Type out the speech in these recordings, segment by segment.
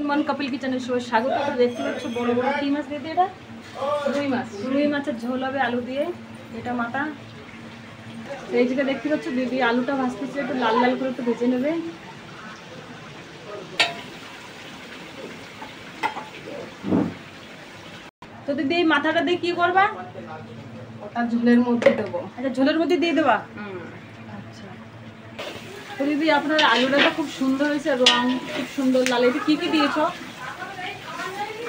মন কপিল কিচেনের সবাই স্বাগত। দেখতে পাচ্ছ বড় বড় কি মাছ দিয়ে এটা রুই মাছের ঝোল হবে আলু দিয়ে। এটা মাথা। এই জায়গায় দেখতে পাচ্ছ দিদি আলুটা ভাজতেছে, একটু লাল লাল করে একটু ভেজে নেবে। তো দিদি এই মাথাটা দিয়ে কি করবা? ওটা ঝোলের মধ্যে দেবো। আচ্ছা, ঝোলের মধ্যে দিয়ে দেবা। আচ্ছা, তো দিদি আপনার আলুটা তো খুব সুন্দর হয়েছে, রং খুব সুন্দর লাল। এটা কি কি দিয়েছ?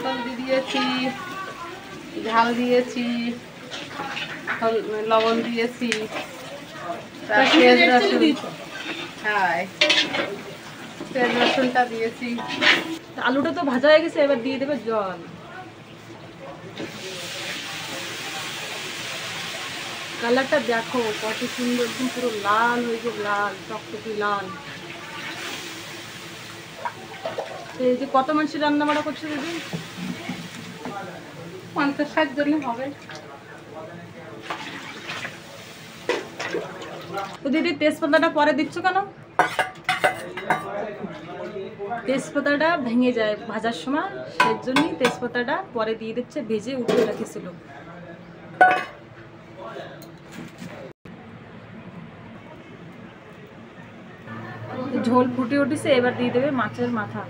হলদি দিয়েছি, ঝাল দিয়েছি, লবণ দিয়েছি, পেঁয়াজ রসুন, হ্যাঁ পেঁয়াজ রসুনটা দিয়েছি। আলুটা তো ভাজা হয়ে গেছে, এবার দিয়ে দেবে জল। কালারটা দেখো কত সুন্দর, একদম পুরো লাল হয়েছে, লাল টকটকি লাল। এই যে কত মানুষের রান্না বাড়া করছে দিদি? 50-60 জনের হবে। তো দিদি তেজপাতাটা পরে দিচ্ছ কেন? তেজপাতাটা ভেঙে যায় ভাজার সময়, সেই জন্যই তেজপাতাটা পরে দিয়ে দিচ্ছে, ভেজে উঠিয়ে রেখেছিল। ঝোল ফুটে উঠেছে, এবার দিয়ে দেবে মাছের মাথা।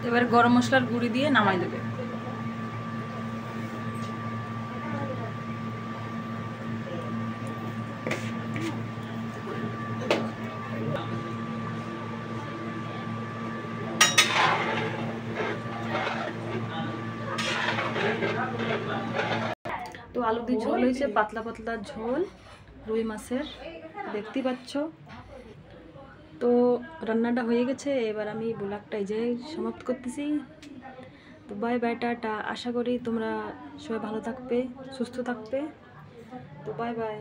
এবার গরম মশলার গুঁড়ি দিয়ে নামাই দেবে। তো আলু দিয়ে ঝোল হয়েছে, পাতলা পাতলা ঝোল রুই মাছের, দেখতে পাচ্ছ। তো রান্নাটা হয়ে গেছে, এবার আমি ব্লগটা এই যে সমাপ্ত করতেছি। তো বাই বাই, টাটা। আশা করি তোমরা সবাই ভালো থাকবে, সুস্থ থাকবে। তো বাই বাই।